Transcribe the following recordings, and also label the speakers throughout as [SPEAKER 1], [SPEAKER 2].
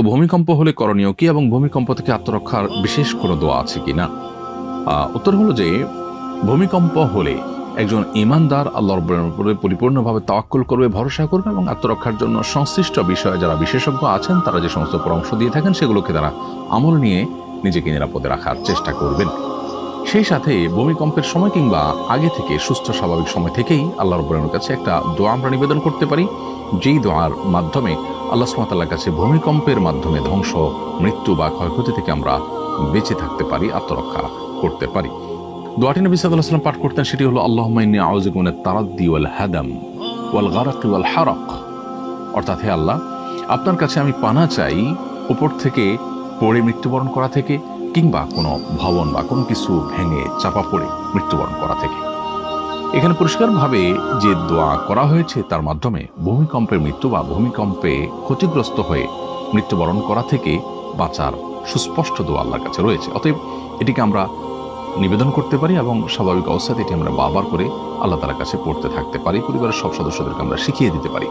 [SPEAKER 1] ভূমিকম্প হলে করণীয় কি এবং ভূমিকম্প থেকে আত্মরক্ষার বিশেষ কোনো দোয়া আছে কিনা? উত্তর হলো যে ভূমিকম্প হলে একজন ঈমানদার আল্লাহর উপরে পরিপূর্ণভাবে তাওয়াক্কুল করবে, ভরসা করবে এবং আত্মরক্ষার জন্য সংশ্লিষ্ট বিষয়ে যারা বিশেষজ্ঞ আছেন তারা যে সমস্ত পরামর্শ দিয়ে থাকেন সেগুলোকে তারা আমল নিয়ে নিজেকে নিরাপদে রাখার চেষ্টা করবেন। সেই সাথে ভূমিকম্পের সময় কিংবা আগে থেকে সুস্থ স্বাভাবিক সময় থেকেই আল্লাহর রাব্বুল কাছে একটা দোয়া আমরা নিবেদন করতে পারি, যেই দোয়ার মাধ্যমে আল্লাহ সুবহানাহু ওয়া তাআলার কাছে ভূমিকম্পের মাধ্যমে ধ্বংস, মৃত্যু বা ক্ষয়ক্ষতি থেকে আমরা বেঁচে থাকতে পারি, আত্মরক্ষা করতে পারি। দোয়াটি নবী সাল্লাল্লাহু আলাইহি ওয়াসাল্লাম পাঠ করতেন, সেটি হলো আল্লাহুম্মা ইন্নী আউযু বিকা মিনাত তারাদ্দি ওয়াল হাদাম ওয়াল গারাক ওয়াল হারাক। অর্থাৎ হে আল্লাহ, আপনার কাছে আমি পানা চাই উপর থেকে পড়ে মৃত্যুবরণ করা থেকে, কিংবা কোনো ভবন বা কোনো কিছু ভেঙে চাপা পড়ে মৃত্যুবরণ করা থেকে। এখানে পরিষ্কারভাবে যে দোয়া করা হয়েছে তার মাধ্যমে ভূমিকম্পের মৃত্যু বা ভূমিকম্পে ক্ষতিগ্রস্ত হয়ে মৃত্যুবরণ করা থেকে বাঁচার সুস্পষ্ট দোয়া আল্লাহর কাছে রয়েছে। অতএব এটিকে আমরা নিবেদন করতে পারি এবং স্বাভাবিক অবস্থাতে এটি আমরা বারবার করে আল্লাহ তাআলার কাছে পড়তে থাকতে পারি। পরিবারের সব সদস্যদেরকে আমরা শিখিয়ে দিতে পারি,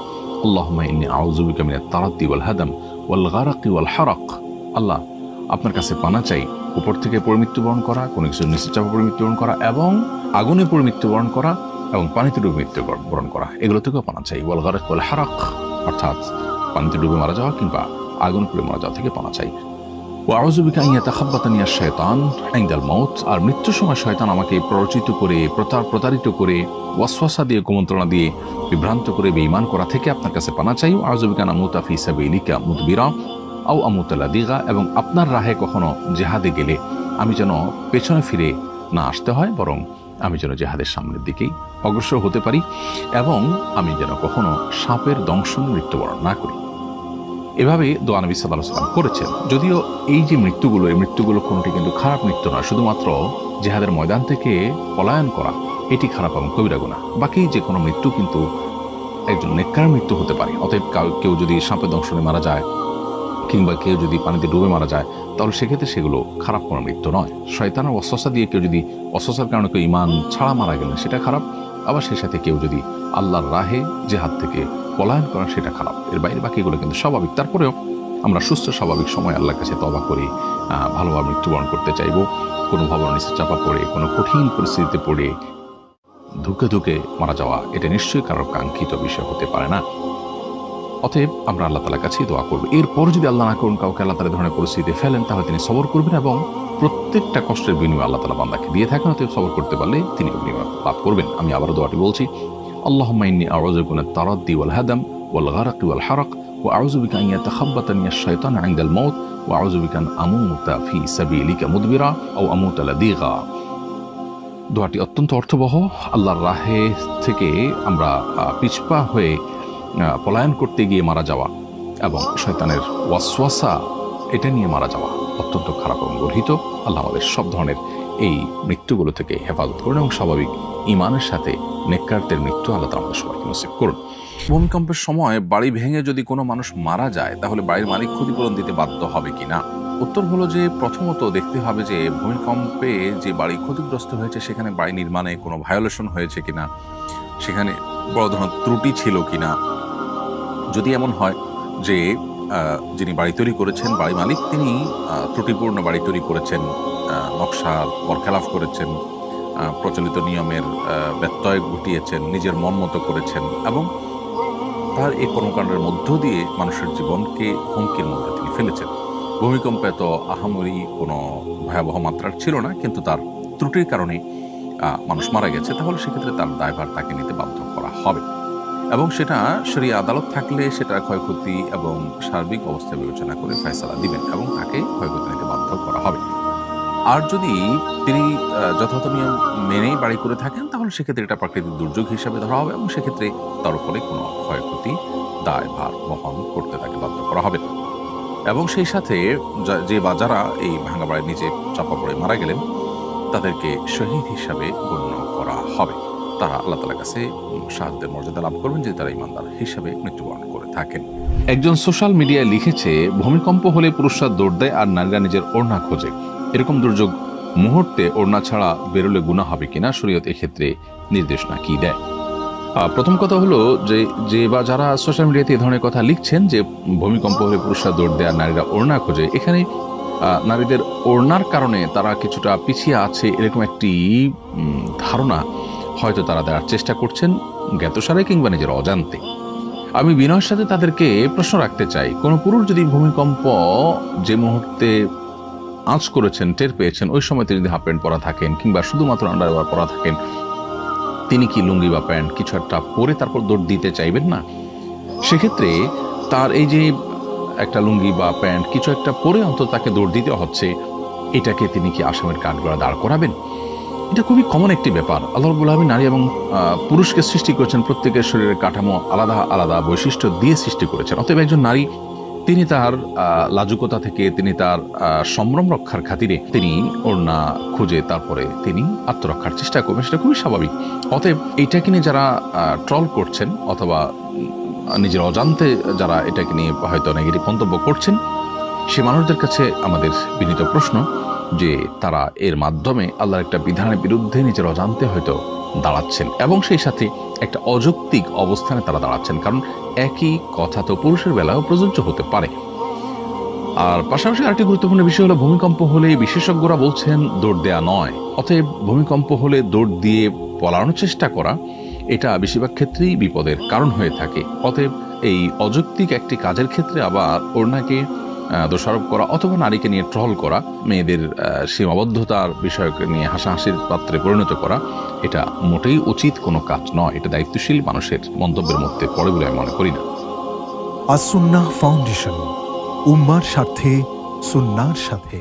[SPEAKER 1] আল্লাহুম্মা ইন্নী আউযু বিকা মিনাত তারাদ্দি ওয়াল হাদাম ওয়াল গারাক ওয়াল হারাক। আল্লাহ, আপনার কাছে পানা চাই উপর থেকে পড়ে মৃত্যুবরণ করা, কোনো কিছু নিচে চাপা পড়ে মৃত্যুবরণ করা এবং আগুনে পড়ে মৃত্যুবরণ করা এবং পানিতে ডুবে মৃত্যুবরণ করা, এগুলো থেকেও পানা চাই। ওয়াল গারাক ওয়াল হারাক অর্থাৎ পানিতে ডুবে মারা যাওয়া কিংবা আগুনে পড়ে মারা যাওয়া থেকে পানা চাই। ওয়া আউযু বিকা আন ইয়াতাখাব্বাতানি আশ-শায়তান ইনদাল মাউত। আর মৃত্যুর সময় শয়তান আমাকে প্ররোচিত করে, প্রতারিত করে, ওয়াসওয়াসা দিয়ে, কুমন্ত্রণা দিয়ে বিভ্রান্ত করে বেঈমান করা থেকে আপনার কাছে পানা চাই। ওয়া আউযু বিকা আন আমুতা ফি সাবিলিকা মুদবিরা আও আমুতা লাদিগা। এবং আপনার রাহে কখনো জিহাদে গেলে আমি যেন পেছনে ফিরে না আসতে হয়, বরং আমি যেন জিহাদের সামনের দিকেই অগ্রসর হতে পারি এবং আমি যেন কখনো সাপের দংশনে মৃত্যুবরণ না করি। এভাবে দোয়া নবী সাল্লাল্লাহু আলাইহি ওয়াসাল্লাম করেছেন। যদিও এই যে মৃত্যুগুলো, এই মৃত্যুগুলো কোনোটি কিন্তু খারাপ মৃত্যু নয়, শুধুমাত্র জিহাদের ময়দান থেকে পলায়ন করা এটি খারাপ এবং কবিরা গুনাহ। বাকি যে কোনো মৃত্যু কিন্তু একজন নেককার মৃত্যু হতে পারে। অতএব কেউ যদি সাপের দংশনে মারা যায় কিংবা কেউ যদি পানিতে ডুবে মারা যায়, তাহলে সেক্ষেত্রে সেগুলো খারাপ কোনো মৃত্যু নয়। শয়তানের ওয়াসওয়াসা দিয়ে কেউ যদি, ওয়াসওয়াসার কারণে কেউ ঈমান ছাড়া মারা গেলেন, সেটা খারাপ। আবার সেই সাথে কেউ যদি আল্লাহর রাহে জিহাদ থেকে পলায়ন করেন, সেটা খারাপ। এর বাইরে বাকিগুলো কিন্তু স্বাভাবিক। তারপরেও আমরা সুস্থ স্বাভাবিক সময় আল্লাহর কাছে তওবা করে ভালোভাবে মৃত্যুবরণ করতে চাইব। কোনো ভবনের নিচে চাপা পড়ে, কোনো কঠিন পরিস্থিতিতে পড়ে ধুকে ধুকে মারা যাওয়া, এটা নিশ্চয়ই কারোর কাঙ্ক্ষিত বিষয় হতে পারে না। অতএব আমরা আল্লাহ তাআলার কাছে দোয়া করব। এরপর যদি আল্লাহ না করুন কাউকে আল্লাহ তাআলা ধরনের পরিস্থিতিতে ফেলেন, তাহলে তিনি সবর করবেন এবং প্রত্যেকটা কষ্টের বিনিময় আল্লাহ তাআলা বান্দাকে দিয়ে থাকেন। অতএব সবর করতে পারলে তিনি বিনিময় লাভ করবেন। আমি আবারও দোয়াটি বলছি, আল্লাহুম্মা ইন্নী আউযু বিকা মিনাত তারাদ্দি ওয়াল হাদাম ওয়াল গারাক ওয়াল হারাক ওয়া আউযু বিকা আন ইয়াতাখাব্বাতানি আশ-শায়তানু ইনদাল মাউত ওয়া আউযু বিকা আন আমুতা ফি সাবিলিকা মুদবিরা আও আমুতা লাদিগা। দোয়াটি অত্যন্ত অর্থবহ। আল্লাহর রাহে থেকে আমরা পিছপা হয়ে পলায়ন করতে গিয়ে মারা যাওয়া এবং শয়তানের ওয়াসওয়াসা এটা নিয়ে মারা যাওয়া অত্যন্ত খারাপ এবং গর্হিত। আল্লাহ আমাদের সব ধরনের এই মৃত্যুগুলো থেকে হেফাজত করুন এবং স্বাভাবিক ঈমানের সাথে নেককারদের মৃত্যু আল্লাহ তাআলা আমাদের সবাইকে নসিব করুন। ভূমিকম্পের সময় বাড়ি ভেঙে যদি কোনো মানুষ মারা যায়, তাহলে বাড়ির মালিক ক্ষতিপূরণ দিতে বাধ্য হবে কিনা? উত্তর হলো যে প্রথমত দেখতে হবে যে ভূমিকম্পে যে বাড়ি ক্ষতিগ্রস্ত হয়েছে সেখানে বাড়ি নির্মাণে কোনো ভায়োলেশন হয়েছে কিনা, সেখানে বড় ধরনের ত্রুটি ছিল কিনা। যদি এমন হয় যে যিনি বাড়ি তৈরি করেছেন, বাড়ি মালিক, তিনি ত্রুটিপূর্ণ বাড়ি তৈরি করেছেন, নকশার বরখেলাফ করেছেন, প্রচলিত নিয়মের ব্যত্যয় ঘটিয়েছেন, নিজের মন মতো করেছেন এবং তার এই কর্মকাণ্ডের মধ্য দিয়ে মানুষের জীবনকে হুমকির মধ্যে তিনি ফেলেছেন। ভূমিকম্পে তো আহামরি কোনো ভয়াবহ মাত্রার ছিল না, কিন্তু তার ত্রুটির কারণে মানুষ মারা গেছে, তাহলে সেক্ষেত্রে তার দায়ভার তাকে নিতে বাধ্য করা হবে এবং সেটা শরিয়া আদালত থাকলে সেটা ক্ষয়ক্ষতি এবং সার্বিক অবস্থা বিবেচনা করে ফয়সালা দিবেন এবং তাকে ক্ষয়ক্ষতি নিতে বাধ্য করা হবে। আর যদি তিনি যথাযথ নিয়ম মেনেই বাড়ি করে থাকেন, তাহলে সেক্ষেত্রে এটা প্রাকৃতিক দুর্যোগ হিসাবে ধরা হবে এবং সেক্ষেত্রে তার উপরে কোনো ক্ষয়ক্ষতি দায়ভার বহন করতে তাকে বাধ্য করা হবে। এবং সেই সাথে যে বা যারা এই ভাঙা বাড়ির নিচে চাপা পড়ে মারা গেলেন, তাদেরকে শহীদ হিসাবে গণ্য করা হবে। তারা আল্লাহ তাআলার কাছে শাহাদাতের মর্যাদা লাভ করবেন যে তারা ঈমানদার হিসাবে মৃত্যুবরণ করে থাকেন। একজন সোশ্যাল মিডিয়ায় লিখেছে, ভূমিকম্প হলে পুরুষরা দৌড় দেয় আর নারীরা নিজের ওড়না খোঁজে। এরকম দুর্যোগ মুহূর্তে ওড়না ছাড়া বেরোলে গুনাহ হবে কিনা, শরীয়ত এক্ষেত্রে নির্দেশনা কি দেয়? প্রথম কথা হলো যে বা যারা সোশ্যাল মিডিয়াতে এই ধরনের কথা লিখছেন যে ভূমিকম্প হলে পুরুষরা দৌড় দেয়, নারীরা ওড়না খোঁজে, এখানে নারীদের ওড়নার কারণে তারা কিছুটা পিছিয়ে আছে এরকম একটি ধারণা হয়তো তারা দেওয়ার চেষ্টা করছেন জ্ঞাতসারে কিংবা নিজের অজান্তে। আমি বিনয়ের সাথে তাদেরকে প্রশ্ন রাখতে চাই, কোনো পুরুষ যদি ভূমিকম্প যে মুহূর্তে আঁচ করেছেন, টের পেয়েছেন, ওই সময় তিনি যদি হাফ প্যান্ট পরা থাকেন কিংবা শুধুমাত্র আন্ডারওয়্যার পরা থাকেন, তিনি কি লুঙ্গি বা প্যান্ট কিছু একটা পরে তারপর দৌড় দিতে চাইবেন না? সেক্ষেত্রে তার এই যে একটা লুঙ্গি বা প্যান্ট কিছু একটা পরে অন্তত তাকে দৌড় দিতে হচ্ছে, এটাকে তিনি কি আসামের কাঠগড়া দাঁড় করাবেন? এটা খুবই কমন একটি ব্যাপার। আল্লাহ রাব্বুল আলামিন নারী এবং পুরুষকে সৃষ্টি করেছেন, প্রত্যেকের শরীরের কাঠামো আলাদা আলাদা বৈশিষ্ট্য দিয়ে সৃষ্টি করেছেন। অতএব একজন নারী তিনি তার লাজুকতা থেকে, তিনি তার সম্ভ্রম রক্ষার খাতিরে তিনি ওড়না খুঁজে তারপরে তিনি আত্মরক্ষার চেষ্টা করবেন, সেটা খুবই স্বাভাবিক। অতএব এইটাকে নিয়ে যারা ট্রল করছেন অথবা নিজের অজান্তে যারা এটাকে নিয়ে হয়তো নেগেটিভ মন্তব্য করছেন, সে মানুষদের কাছে আমাদের বিনীত প্রশ্ন যে তারা এর মাধ্যমে আল্লাহর একটা বিধানের বিরুদ্ধে নিজের অজান্তে হয়তো দাঁড়াচ্ছেন এবং সেই সাথে একটা অযৌক্তিক অবস্থানে তারা দাঁড়াচ্ছেন, কারণ একই কথা তো পুরুষের বেলাও প্রযোজ্য হতে পারে। আর পাশাপাশি আরেকটি গুরুত্বপূর্ণ বিষয় হলো, ভূমিকম্প হলে বিশেষজ্ঞরা বলছেন দৌড় দেয়া নয়। অতএব ভূমিকম্প হলে দৌড় দিয়ে পলানোর চেষ্টা করা, এটা বেশিরভাগ ক্ষেত্রেই বিপদের কারণ হয়ে থাকে। অতএব এই অযৌক্তিক একটি কাজের ক্ষেত্রে আবার ওড়নাকে দোষারোপ করা অথবা নারীকে নিয়ে ট্রল করা, মেয়েদের সীমাবদ্ধতার বিষয়কে নিয়ে হাসাহাসির পাত্রে পরিণত করা, এটা মোটেই উচিত কোনো কাজ নয়। এটা দায়িত্বশীল মানুষের মন্তব্যের মধ্যে পড়ে বলে আমি মনে করি না।
[SPEAKER 2] আস সুন্নাহ ফাউন্ডেশন, উম্মার স্বার্থে সুন্নাহর সাথে।